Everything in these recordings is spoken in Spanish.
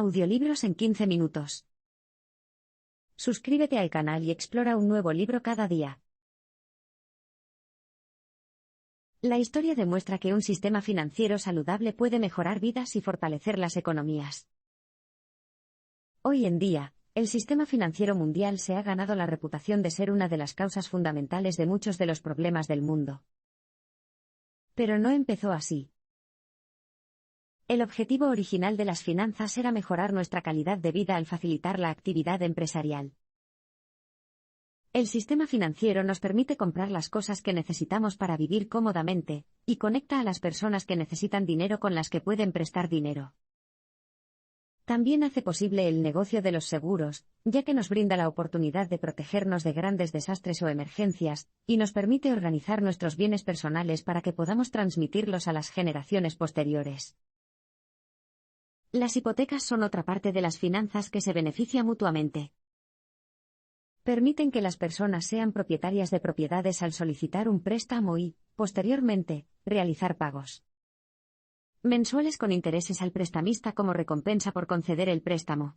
Audiolibros en 15 minutos. Suscríbete al canal y explora un nuevo libro cada día. La historia demuestra que un sistema financiero saludable puede mejorar vidas y fortalecer las economías. Hoy en día, el sistema financiero mundial se ha ganado la reputación de ser una de las causas fundamentales de muchos de los problemas del mundo. Pero no empezó así. El objetivo original de las finanzas era mejorar nuestra calidad de vida al facilitar la actividad empresarial. El sistema financiero nos permite comprar las cosas que necesitamos para vivir cómodamente, y conecta a las personas que necesitan dinero con las que pueden prestar dinero. También hace posible el negocio de los seguros, ya que nos brinda la oportunidad de protegernos de grandes desastres o emergencias, y nos permite organizar nuestros bienes personales para que podamos transmitirlos a las generaciones posteriores. Las hipotecas son otra parte de las finanzas que se beneficia mutuamente. Permiten que las personas sean propietarias de propiedades al solicitar un préstamo y, posteriormente, realizar pagos mensuales con intereses al prestamista como recompensa por conceder el préstamo.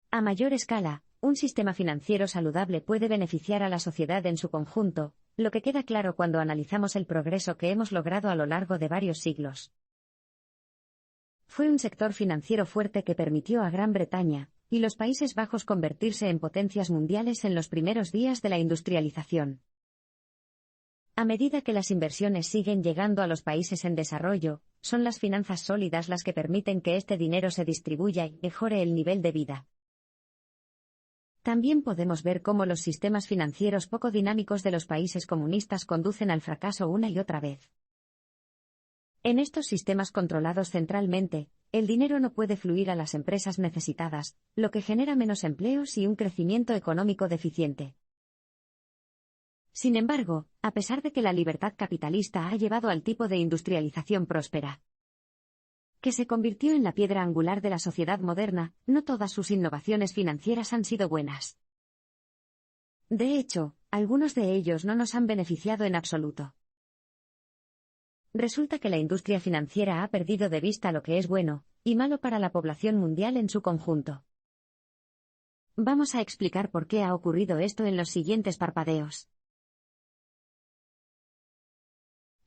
A mayor escala, un sistema financiero saludable puede beneficiar a la sociedad en su conjunto, lo que queda claro cuando analizamos el progreso que hemos logrado a lo largo de varios siglos. Fue un sector financiero fuerte que permitió a Gran Bretaña y los Países Bajos convertirse en potencias mundiales en los primeros días de la industrialización. A medida que las inversiones siguen llegando a los países en desarrollo, son las finanzas sólidas las que permiten que este dinero se distribuya y mejore el nivel de vida. También podemos ver cómo los sistemas financieros poco dinámicos de los países comunistas conducen al fracaso una y otra vez. En estos sistemas controlados centralmente, el dinero no puede fluir a las empresas necesitadas, lo que genera menos empleos y un crecimiento económico deficiente. Sin embargo, a pesar de que la libertad capitalista ha llevado al tipo de industrialización próspera, que se convirtió en la piedra angular de la sociedad moderna, no todas sus innovaciones financieras han sido buenas. De hecho, algunos de ellos no nos han beneficiado en absoluto. Resulta que la industria financiera ha perdido de vista lo que es bueno y malo para la población mundial en su conjunto. Vamos a explicar por qué ha ocurrido esto en los siguientes parpadeos.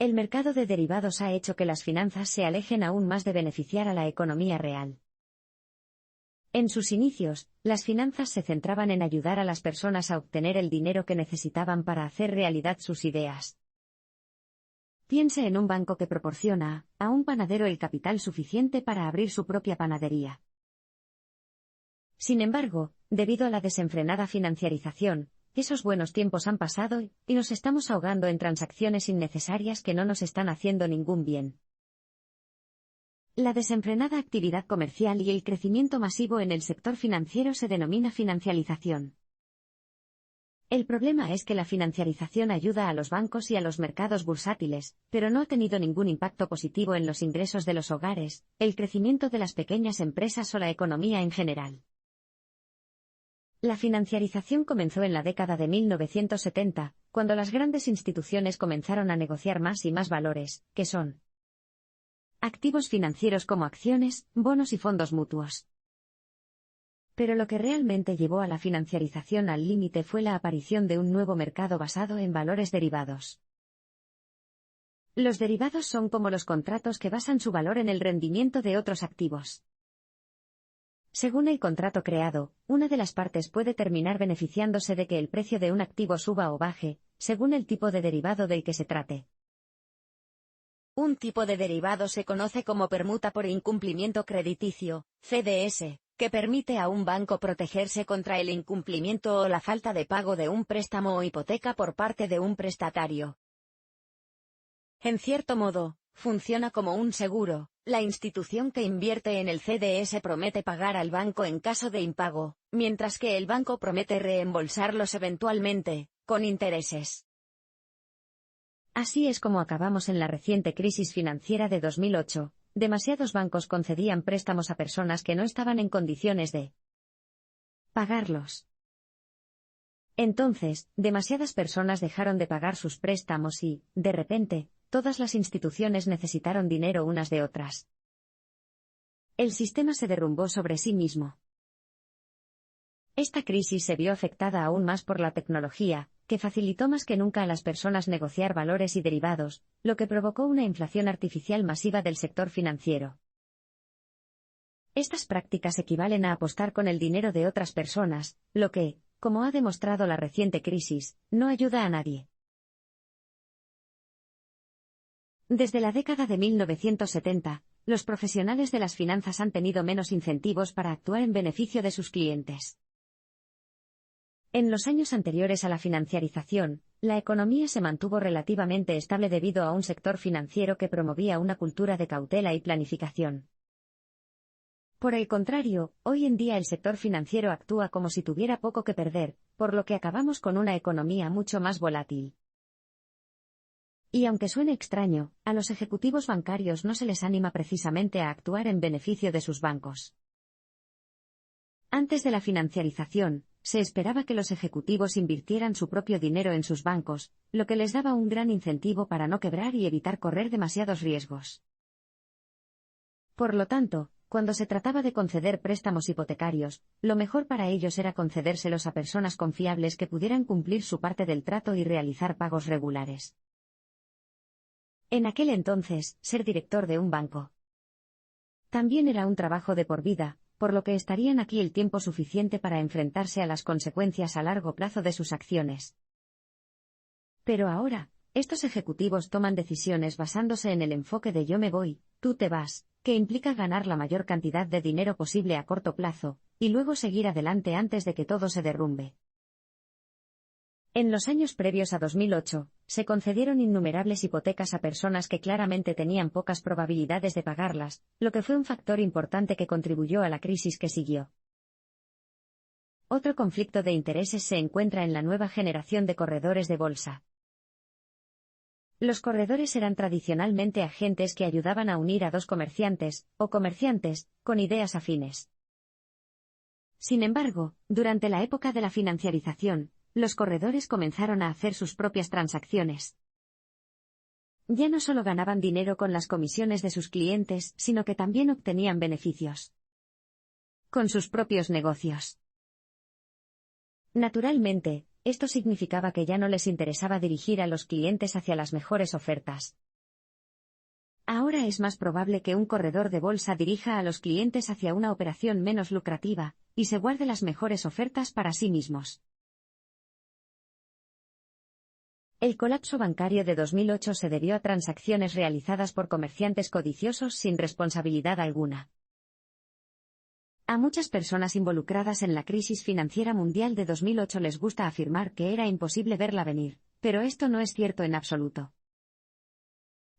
El mercado de derivados ha hecho que las finanzas se alejen aún más de beneficiar a la economía real. En sus inicios, las finanzas se centraban en ayudar a las personas a obtener el dinero que necesitaban para hacer realidad sus ideas. Piense en un banco que proporciona a un panadero el capital suficiente para abrir su propia panadería. Sin embargo, debido a la desenfrenada financiarización, esos buenos tiempos han pasado y nos estamos ahogando en transacciones innecesarias que no nos están haciendo ningún bien. La desenfrenada actividad comercial y el crecimiento masivo en el sector financiero se denomina financialización. El problema es que la financiarización ayuda a los bancos y a los mercados bursátiles, pero no ha tenido ningún impacto positivo en los ingresos de los hogares, el crecimiento de las pequeñas empresas o la economía en general. La financiarización comenzó en la década de 1970, cuando las grandes instituciones comenzaron a negociar más y más valores, que son activos financieros como acciones, bonos y fondos mutuos. Pero lo que realmente llevó a la financiarización al límite fue la aparición de un nuevo mercado basado en valores derivados. Los derivados son como los contratos que basan su valor en el rendimiento de otros activos. Según el contrato creado, una de las partes puede terminar beneficiándose de que el precio de un activo suba o baje, según el tipo de derivado del que se trate. Un tipo de derivado se conoce como permuta por incumplimiento crediticio, CDS, que permite a un banco protegerse contra el incumplimiento o la falta de pago de un préstamo o hipoteca por parte de un prestatario. En cierto modo, funciona como un seguro. La institución que invierte en el CDS promete pagar al banco en caso de impago, mientras que el banco promete reembolsarlos eventualmente, con intereses. Así es como acabamos en la reciente crisis financiera de 2008. Demasiados bancos concedían préstamos a personas que no estaban en condiciones de pagarlos. Entonces, demasiadas personas dejaron de pagar sus préstamos y, de repente, todas las instituciones necesitaron dinero unas de otras. El sistema se derrumbó sobre sí mismo. Esta crisis se vio afectada aún más por la tecnología, que facilitó más que nunca a las personas negociar valores y derivados, lo que provocó una inflación artificial masiva del sector financiero. Estas prácticas equivalen a apostar con el dinero de otras personas, lo que, como ha demostrado la reciente crisis, no ayuda a nadie. Desde la década de 1970, los profesionales de las finanzas han tenido menos incentivos para actuar en beneficio de sus clientes. En los años anteriores a la financiarización, la economía se mantuvo relativamente estable debido a un sector financiero que promovía una cultura de cautela y planificación. Por el contrario, hoy en día el sector financiero actúa como si tuviera poco que perder, por lo que acabamos con una economía mucho más volátil. Y aunque suene extraño, a los ejecutivos bancarios no se les anima precisamente a actuar en beneficio de sus bancos. Antes de la financiarización, se esperaba que los ejecutivos invirtieran su propio dinero en sus bancos, lo que les daba un gran incentivo para no quebrar y evitar correr demasiados riesgos. Por lo tanto, cuando se trataba de conceder préstamos hipotecarios, lo mejor para ellos era concedérselos a personas confiables que pudieran cumplir su parte del trato y realizar pagos regulares. En aquel entonces, ser director de un banco también era un trabajo de por vida, por lo que estarían aquí el tiempo suficiente para enfrentarse a las consecuencias a largo plazo de sus acciones. Pero ahora, estos ejecutivos toman decisiones basándose en el enfoque de yo me voy, tú te vas, que implica ganar la mayor cantidad de dinero posible a corto plazo, y luego seguir adelante antes de que todo se derrumbe. En los años previos a 2008, se concedieron innumerables hipotecas a personas que claramente tenían pocas probabilidades de pagarlas, lo que fue un factor importante que contribuyó a la crisis que siguió. Otro conflicto de intereses se encuentra en la nueva generación de corredores de bolsa. Los corredores eran tradicionalmente agentes que ayudaban a unir a dos comerciantes, o comerciantes, con ideas afines. Sin embargo, durante la época de la financiarización, los corredores comenzaron a hacer sus propias transacciones. Ya no solo ganaban dinero con las comisiones de sus clientes, sino que también obtenían beneficios con sus propios negocios. Naturalmente, esto significaba que ya no les interesaba dirigir a los clientes hacia las mejores ofertas. Ahora es más probable que un corredor de bolsa dirija a los clientes hacia una operación menos lucrativa, y se guarde las mejores ofertas para sí mismos. El colapso bancario de 2008 se debió a transacciones realizadas por comerciantes codiciosos sin responsabilidad alguna. A muchas personas involucradas en la crisis financiera mundial de 2008 les gusta afirmar que era imposible verla venir, pero esto no es cierto en absoluto.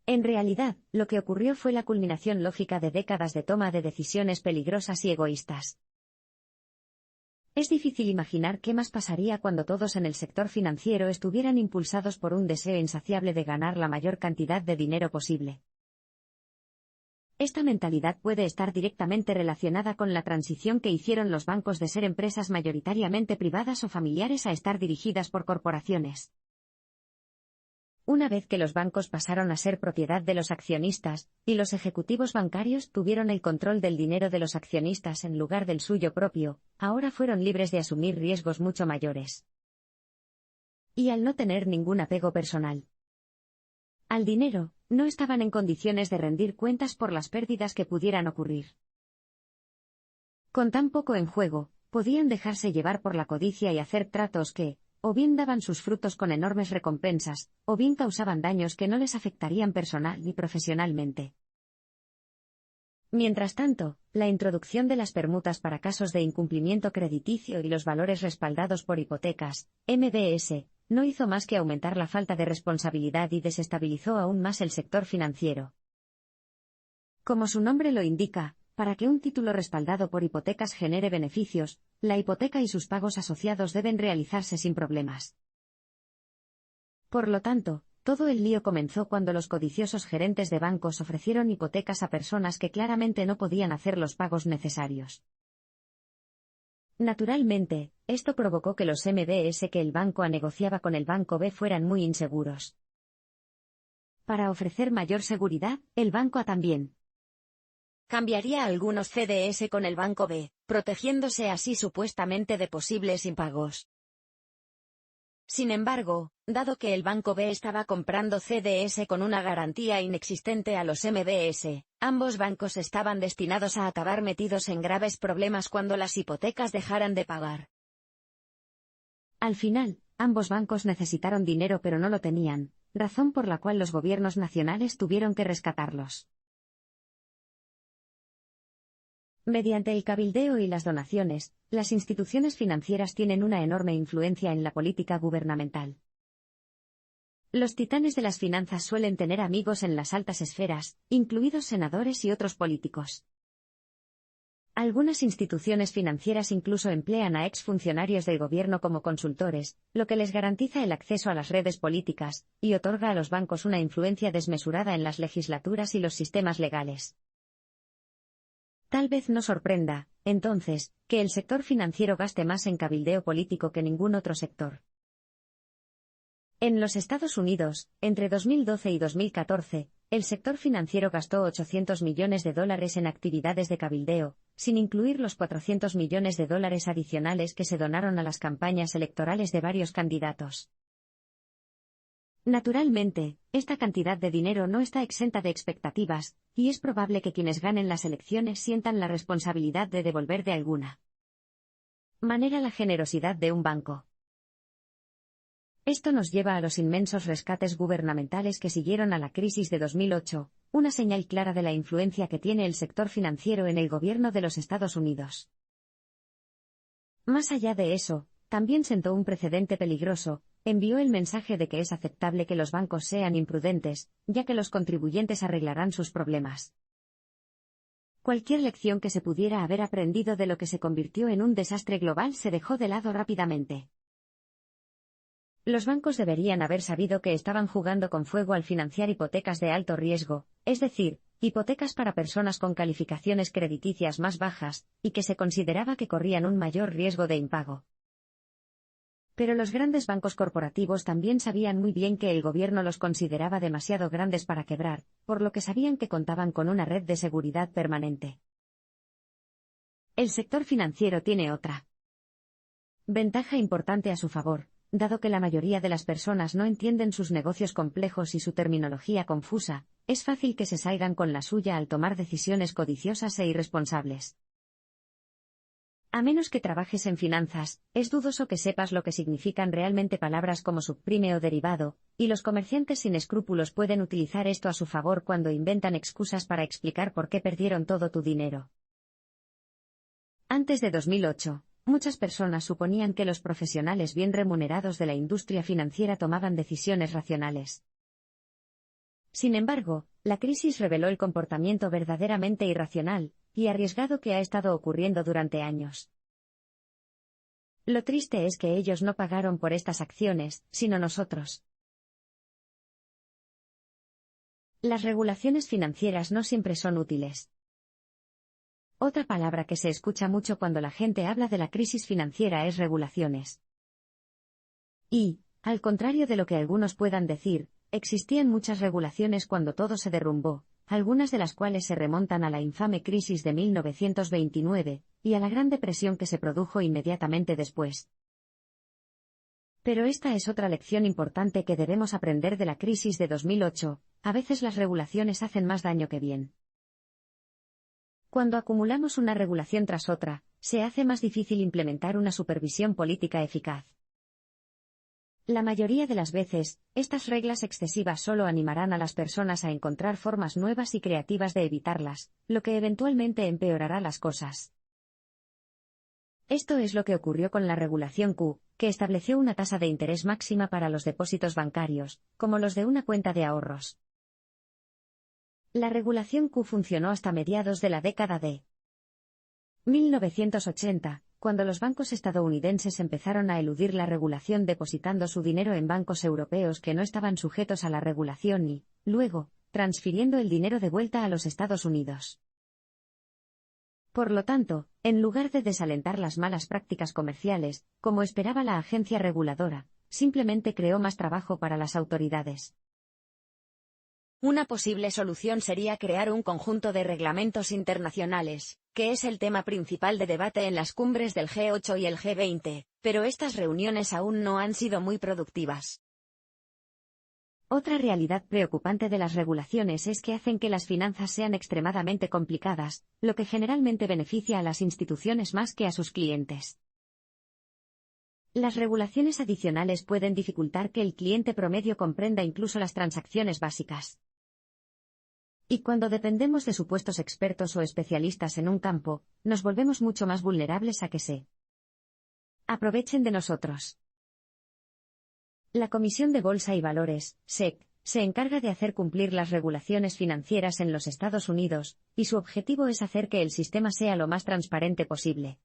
En realidad, lo que ocurrió fue la culminación lógica de décadas de toma de decisiones peligrosas y egoístas. Es difícil imaginar qué más pasaría cuando todos en el sector financiero estuvieran impulsados por un deseo insaciable de ganar la mayor cantidad de dinero posible. Esta mentalidad puede estar directamente relacionada con la transición que hicieron los bancos de ser empresas mayoritariamente privadas o familiares a estar dirigidas por corporaciones. Una vez que los bancos pasaron a ser propiedad de los accionistas, y los ejecutivos bancarios tuvieron el control del dinero de los accionistas en lugar del suyo propio, ahora fueron libres de asumir riesgos mucho mayores. Y al no tener ningún apego personal al dinero, no estaban en condiciones de rendir cuentas por las pérdidas que pudieran ocurrir. Con tan poco en juego, podían dejarse llevar por la codicia y hacer tratos que, o bien daban sus frutos con enormes recompensas, o bien causaban daños que no les afectarían personal ni profesionalmente. Mientras tanto, la introducción de las permutas para casos de incumplimiento crediticio y los valores respaldados por hipotecas, MBS, no hizo más que aumentar la falta de responsabilidad y desestabilizó aún más el sector financiero. Como su nombre lo indica, para que un título respaldado por hipotecas genere beneficios, la hipoteca y sus pagos asociados deben realizarse sin problemas. Por lo tanto, todo el lío comenzó cuando los codiciosos gerentes de bancos ofrecieron hipotecas a personas que claramente no podían hacer los pagos necesarios. Naturalmente, esto provocó que los MBS que el banco A negociaba con el banco B fueran muy inseguros. Para ofrecer mayor seguridad, el banco A también cambiaría algunos CDS con el banco B, protegiéndose así supuestamente de posibles impagos. Sin embargo, dado que el banco B estaba comprando CDS con una garantía inexistente a los MBS, ambos bancos estaban destinados a acabar metidos en graves problemas cuando las hipotecas dejaran de pagar. Al final, ambos bancos necesitaron dinero pero no lo tenían, razón por la cual los gobiernos nacionales tuvieron que rescatarlos. Mediante el cabildeo y las donaciones, las instituciones financieras tienen una enorme influencia en la política gubernamental. Los titanes de las finanzas suelen tener amigos en las altas esferas, incluidos senadores y otros políticos. Algunas instituciones financieras incluso emplean a exfuncionarios del gobierno como consultores, lo que les garantiza el acceso a las redes políticas, y otorga a los bancos una influencia desmesurada en las legislaturas y los sistemas legales. Tal vez no sorprenda, entonces, que el sector financiero gaste más en cabildeo político que ningún otro sector. En los Estados Unidos, entre 2012 y 2014, el sector financiero gastó $800 millones en actividades de cabildeo, sin incluir los $400 millones adicionales que se donaron a las campañas electorales de varios candidatos. Naturalmente, esta cantidad de dinero no está exenta de expectativas, y es probable que quienes ganen las elecciones sientan la responsabilidad de devolver de alguna manera la generosidad de un banco. Esto nos lleva a los inmensos rescates gubernamentales que siguieron a la crisis de 2008, una señal clara de la influencia que tiene el sector financiero en el gobierno de los Estados Unidos. Más allá de eso, también sentó un precedente peligroso. Envió el mensaje de que es aceptable que los bancos sean imprudentes, ya que los contribuyentes arreglarán sus problemas. Cualquier lección que se pudiera haber aprendido de lo que se convirtió en un desastre global se dejó de lado rápidamente. Los bancos deberían haber sabido que estaban jugando con fuego al financiar hipotecas de alto riesgo, es decir, hipotecas para personas con calificaciones crediticias más bajas, y que se consideraba que corrían un mayor riesgo de impago. Pero los grandes bancos corporativos también sabían muy bien que el gobierno los consideraba demasiado grandes para quebrar, por lo que sabían que contaban con una red de seguridad permanente. El sector financiero tiene otra ventaja importante a su favor, dado que la mayoría de las personas no entienden sus negocios complejos y su terminología confusa, es fácil que se salgan con la suya al tomar decisiones codiciosas e irresponsables. A menos que trabajes en finanzas, es dudoso que sepas lo que significan realmente palabras como subprime o derivado, y los comerciantes sin escrúpulos pueden utilizar esto a su favor cuando inventan excusas para explicar por qué perdieron todo tu dinero. Antes de 2008, muchas personas suponían que los profesionales bien remunerados de la industria financiera tomaban decisiones racionales. Sin embargo, la crisis reveló el comportamiento verdaderamente irracional y arriesgado que ha estado ocurriendo durante años. Lo triste es que ellos no pagaron por estas acciones, sino nosotros. Las regulaciones financieras no siempre son útiles. Otra palabra que se escucha mucho cuando la gente habla de la crisis financiera es regulaciones. Y, al contrario de lo que algunos puedan decir, existían muchas regulaciones cuando todo se derrumbó, algunas de las cuales se remontan a la infame crisis de 1929, y a la Gran Depresión que se produjo inmediatamente después. Pero esta es otra lección importante que debemos aprender de la crisis de 2008, a veces las regulaciones hacen más daño que bien. Cuando acumulamos una regulación tras otra, se hace más difícil implementar una supervisión política eficaz. La mayoría de las veces, estas reglas excesivas solo animarán a las personas a encontrar formas nuevas y creativas de evitarlas, lo que eventualmente empeorará las cosas. Esto es lo que ocurrió con la regulación Q, que estableció una tasa de interés máxima para los depósitos bancarios, como los de una cuenta de ahorros. La regulación Q funcionó hasta mediados de la década de 1980, cuando los bancos estadounidenses empezaron a eludir la regulación depositando su dinero en bancos europeos que no estaban sujetos a la regulación y, luego, transfiriendo el dinero de vuelta a los Estados Unidos. Por lo tanto, en lugar de desalentar las malas prácticas comerciales, como esperaba la agencia reguladora, simplemente creó más trabajo para las autoridades. Una posible solución sería crear un conjunto de reglamentos internacionales, que es el tema principal de debate en las cumbres del G8 y el G20, pero estas reuniones aún no han sido muy productivas. Otra realidad preocupante de las regulaciones es que hacen que las finanzas sean extremadamente complicadas, lo que generalmente beneficia a las instituciones más que a sus clientes. Las regulaciones adicionales pueden dificultar que el cliente promedio comprenda incluso las transacciones básicas. Y cuando dependemos de supuestos expertos o especialistas en un campo, nos volvemos mucho más vulnerables a que se aprovechen de nosotros. La Comisión de Bolsa y Valores, SEC, se encarga de hacer cumplir las regulaciones financieras en los Estados Unidos, y su objetivo es hacer que el sistema sea lo más transparente posible.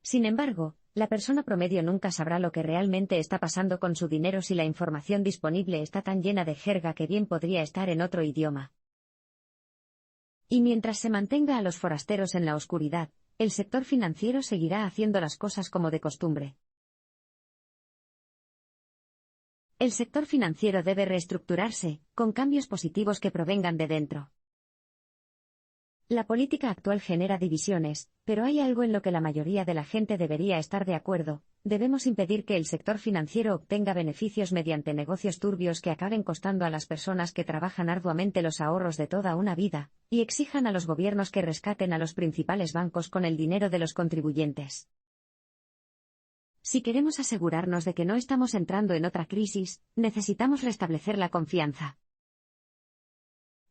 Sin embargo, la persona promedio nunca sabrá lo que realmente está pasando con su dinero si la información disponible está tan llena de jerga que bien podría estar en otro idioma. Y mientras se mantenga a los forasteros en la oscuridad, el sector financiero seguirá haciendo las cosas como de costumbre. El sector financiero debe reestructurarse, con cambios positivos que provengan de dentro. La política actual genera divisiones, pero hay algo en lo que la mayoría de la gente debería estar de acuerdo: debemos impedir que el sector financiero obtenga beneficios mediante negocios turbios que acaben costando a las personas que trabajan arduamente los ahorros de toda una vida, y exijan a los gobiernos que rescaten a los principales bancos con el dinero de los contribuyentes. Si queremos asegurarnos de que no estamos entrando en otra crisis, necesitamos restablecer la confianza.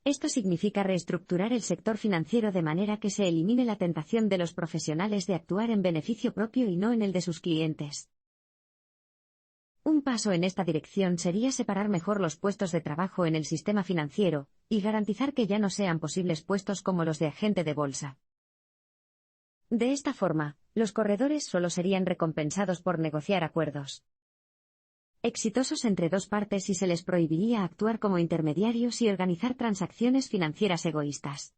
Esto significa reestructurar el sector financiero de manera que se elimine la tentación de los profesionales de actuar en beneficio propio y no en el de sus clientes. Un paso en esta dirección sería separar mejor los puestos de trabajo en el sistema financiero, y garantizar que ya no sean posibles puestos como los de agente de bolsa. De esta forma, los corredores solo serían recompensados por negociar acuerdos exitosos entre dos partes y se les prohibiría actuar como intermediarios y organizar transacciones financieras egoístas.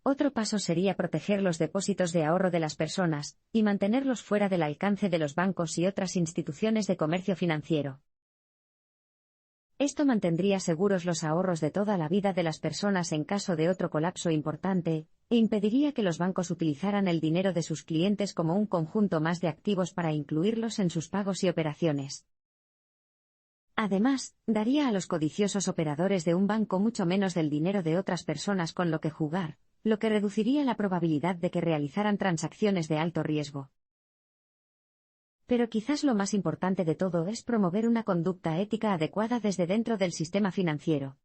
Otro paso sería proteger los depósitos de ahorro de las personas, y mantenerlos fuera del alcance de los bancos y otras instituciones de comercio financiero. Esto mantendría seguros los ahorros de toda la vida de las personas en caso de otro colapso importante, e impediría que los bancos utilizaran el dinero de sus clientes como un conjunto más de activos para incluirlos en sus pagos y operaciones. Además, daría a los codiciosos operadores de un banco mucho menos del dinero de otras personas con lo que jugar, lo que reduciría la probabilidad de que realizaran transacciones de alto riesgo. Pero quizás lo más importante de todo es promover una conducta ética adecuada desde dentro del sistema financiero.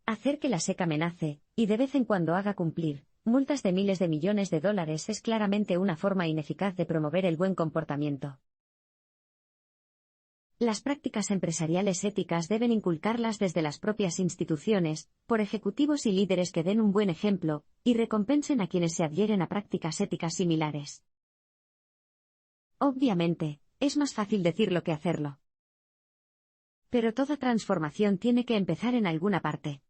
Hacer que la SEC amenace, y de vez en cuando haga cumplir, multas de miles de millones de dólares es claramente una forma ineficaz de promover el buen comportamiento. Las prácticas empresariales éticas deben inculcarlas desde las propias instituciones, por ejecutivos y líderes que den un buen ejemplo, y recompensen a quienes se adhieren a prácticas éticas similares. Obviamente, es más fácil decirlo que hacerlo. Pero toda transformación tiene que empezar en alguna parte.